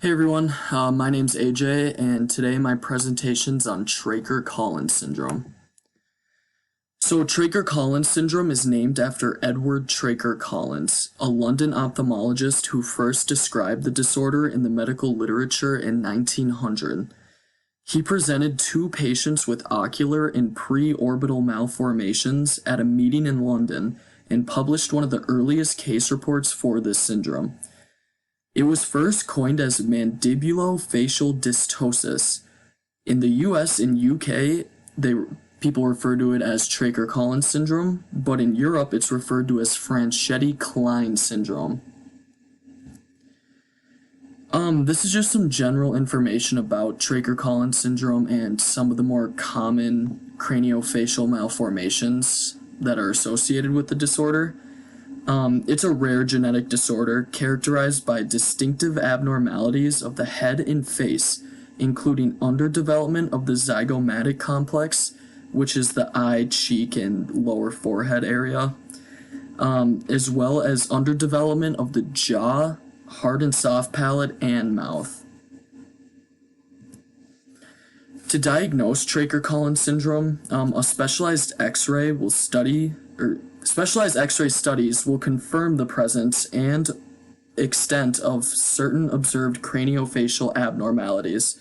Hey everyone, my name's AJ, and today my presentation's on Tracher-Collins syndrome. So, Tracher-Collins syndrome is named after Edward Tracher-Collins, a London ophthalmologist who first described the disorder in the medical literature in 1900. He presented two patients with ocular and preorbital malformations at a meeting in London and published one of the earliest case reports for this syndrome. It was first coined as mandibulofacial dystosis. In the US and UK, people refer to it as Tracher-Collins syndrome, but in Europe it's referred to as Franchetti-Klein syndrome. This is just some general information about Tracher-Collins syndrome and some of the more common craniofacial malformations that are associated with the disorder. It's a rare genetic disorder characterized by distinctive abnormalities of the head and face, including underdevelopment of the zygomatic complex, which is the eye, cheek, and lower forehead area, as well as underdevelopment of the jaw, hard and soft palate, and mouth. To diagnose Tracher-Collins syndrome, a specialized X-ray studies will confirm the presence and extent of certain observed craniofacial abnormalities.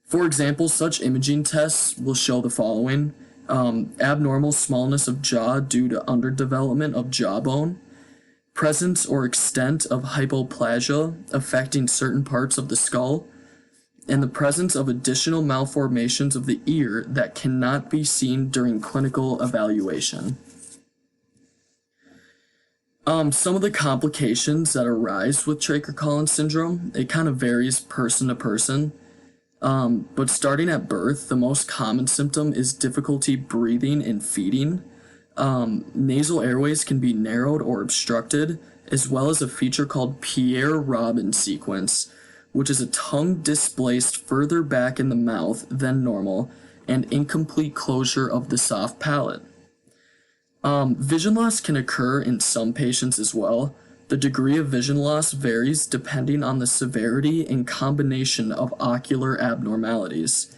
For example, such imaging tests will show the following: abnormal smallness of jaw due to underdevelopment of jawbone, presence or extent of hypoplasia affecting certain parts of the skull, and the presence of additional malformations of the ear that cannot be seen during clinical evaluation. Some of the complications that arise with Tracher-Collins syndrome, it kind of varies person to person. But starting at birth, the most common symptom is difficulty breathing and feeding. Nasal airways can be narrowed or obstructed, as well as a feature called Pierre-Robin sequence, which is a tongue displaced further back in the mouth than normal, and incomplete closure of the soft palate. Vision loss can occur in some patients as well. The degree of vision loss varies depending on the severity and combination of ocular abnormalities.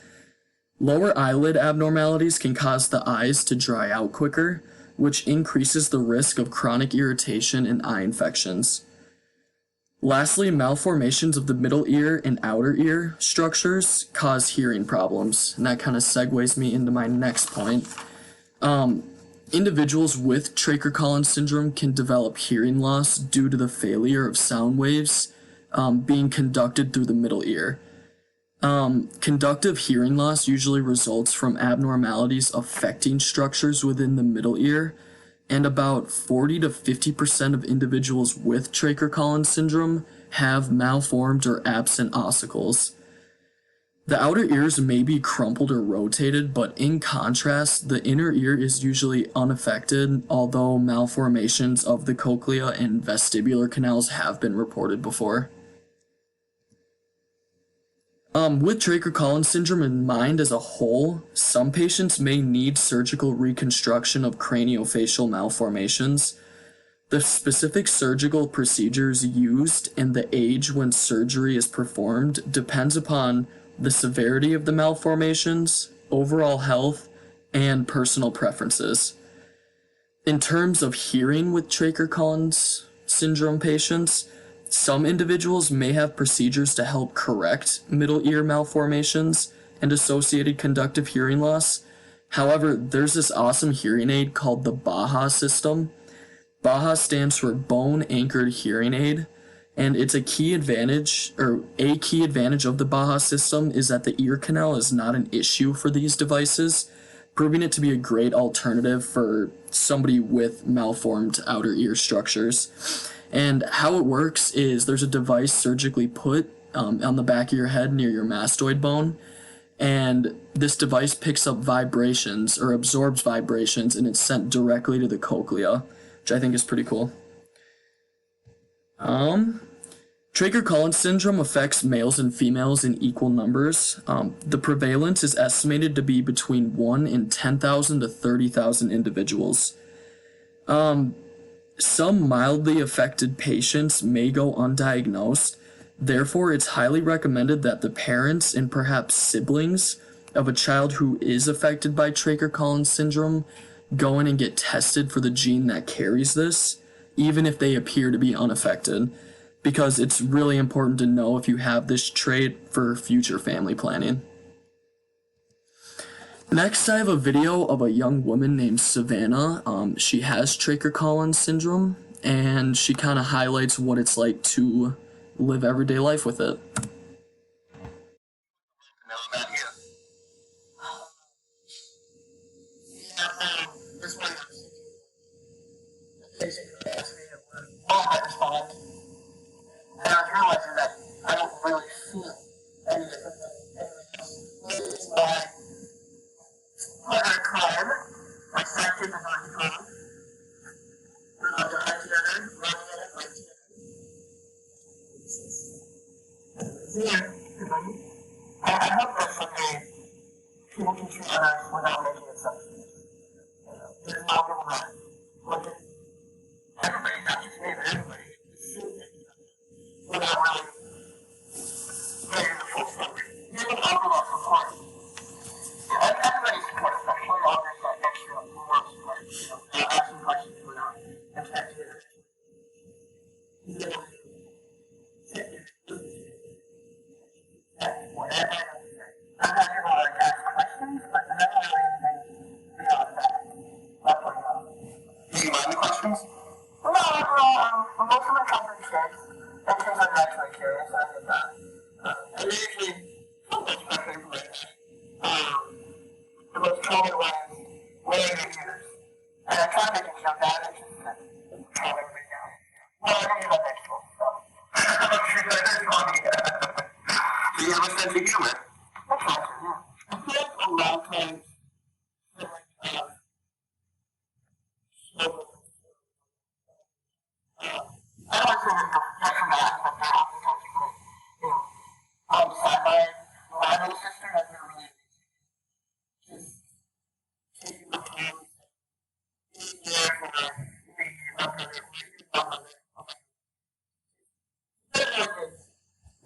Lower eyelid abnormalities can cause the eyes to dry out quicker, which increases the risk of chronic irritation and eye infections. Lastly, malformations of the middle ear and outer ear structures cause hearing problems, and that kind of segues me into my next point. Individuals with Tracher-Collins syndrome can develop hearing loss due to the failure of sound waves being conducted through the middle ear. Conductive hearing loss usually results from abnormalities affecting structures within the middle ear, and about 40 to 50% of individuals with Tracher-Collins syndrome have malformed or absent ossicles. The outer ears may be crumpled or rotated, but in contrast, the inner ear is usually unaffected, although malformations of the cochlea and vestibular canals have been reported before. With Tracher-Collins syndrome in mind as a whole, some patients may need surgical reconstruction of craniofacial malformations. The specific surgical procedures used and the age when surgery is performed depends upon the severity of the malformations, overall health, and personal preferences. In terms of hearing with Tracher-Collins syndrome patients, some individuals may have procedures to help correct middle ear malformations and associated conductive hearing loss. However, there's this awesome hearing aid called the BAHA system. BAHA stands for Bone Anchored Hearing Aid, and it's a key advantage of the BAHA system is that the ear canal is not an issue for these devices, proving it to be a great alternative for somebody with malformed outer ear structures. And how it works is there's a device surgically put on the back of your head near your mastoid bone, and this device picks up vibrations or absorbs vibrations, and it's sent directly to the cochlea, which I think is pretty cool. Tracher-Collins syndrome affects males and females in equal numbers. The prevalence is estimated to be between 1 in 10,000 to 30,000 individuals. Some mildly affected patients may go undiagnosed. Therefore, it's highly recommended that the parents and perhaps siblings of a child who is affected by Traeger-Collins syndrome go in and get tested for the gene that carries this, even if they appear to be unaffected, because it's really important to know if you have this trait for future family planning. Next, I have a video of a young woman named Savannah. She has Traeger-Collins syndrome, and she kind of highlights what it's like to live everyday life with it. I hope that someday people can treat others without making it selfish. There's no good one. Look at everybody, not just me, but everybody. Without really getting the full story. Even overall support. Everybody supports, especially all this extra more support. Asking questions without expecting it. Whatever. I'm not gonna ask questions, but I'm not really anything beyond that. That's what I know. Do you mind the questions? No, most of my company checks, and since I'm naturally curious, I get that. And usually, sometimes my favorite, the most common one is, where are your ears? And I try making joke out of it, just to calm everybody down. Well, I don't use that next one, so. That's funny. Do you have a sense of humor? I try to, yeah. I feel like a lot of times, so I don't want to say this just from that, but there are oftentimes people, sci-fi, my little sister has been really just taking the time to be there for the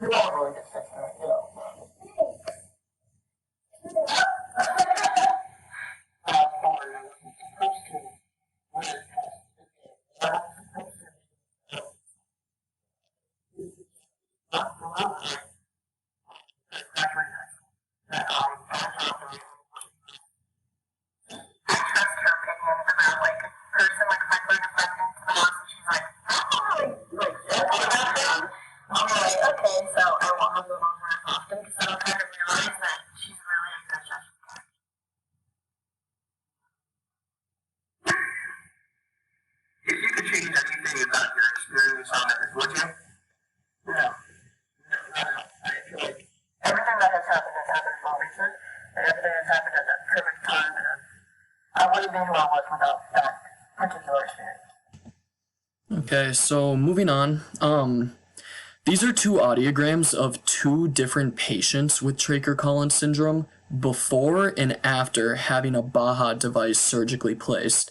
you're all really good sister, If you could change anything about your experience on it, would you? No. I feel like everything that has happened for a reason, and everything has happened at that perfect time, and I wouldn't be who I was without that particular experience. Okay, so moving on. These are two audiograms of two different patients with Traeger-Collins syndrome before and after having a BAHA device surgically placed.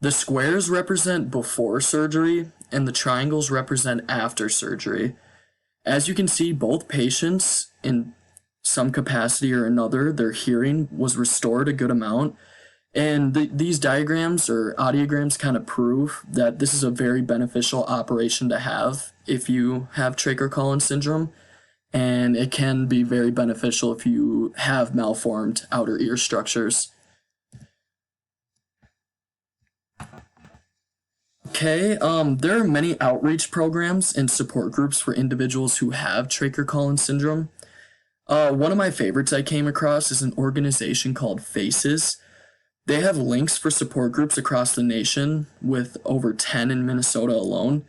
The squares represent before surgery, and the triangles represent after surgery. As you can see, both patients, in some capacity or another, their hearing was restored a good amount. And these diagrams or audiograms kind of prove that this is a very beneficial operation to have if you have Traeger-Collins syndrome. And it can be very beneficial if you have malformed outer ear structures. Okay, there are many outreach programs and support groups for individuals who have Traeger-Collins syndrome. One of my favorites I came across is an organization called FACES. They have links for support groups across the nation, with over 10 in Minnesota alone.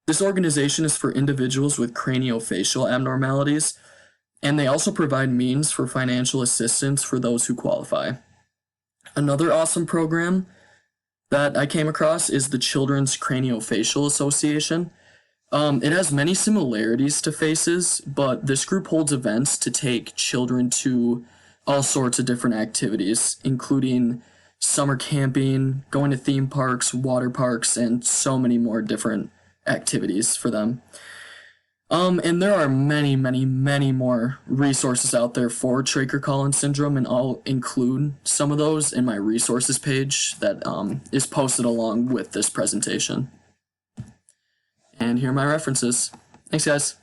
This organization is for individuals with craniofacial abnormalities, and they also provide means for financial assistance for those who qualify. Another awesome program that I came across is the Children's Craniofacial Association. It has many similarities to FACES, but this group holds events to take children to all sorts of different activities, including summer camping, going to theme parks, water parks, and so many more different activities for them. And there are many, many, many more resources out there for Traeger-Collins syndrome, and I'll include some of those in my resources page that is posted along with this presentation. And here are my references. Thanks, guys.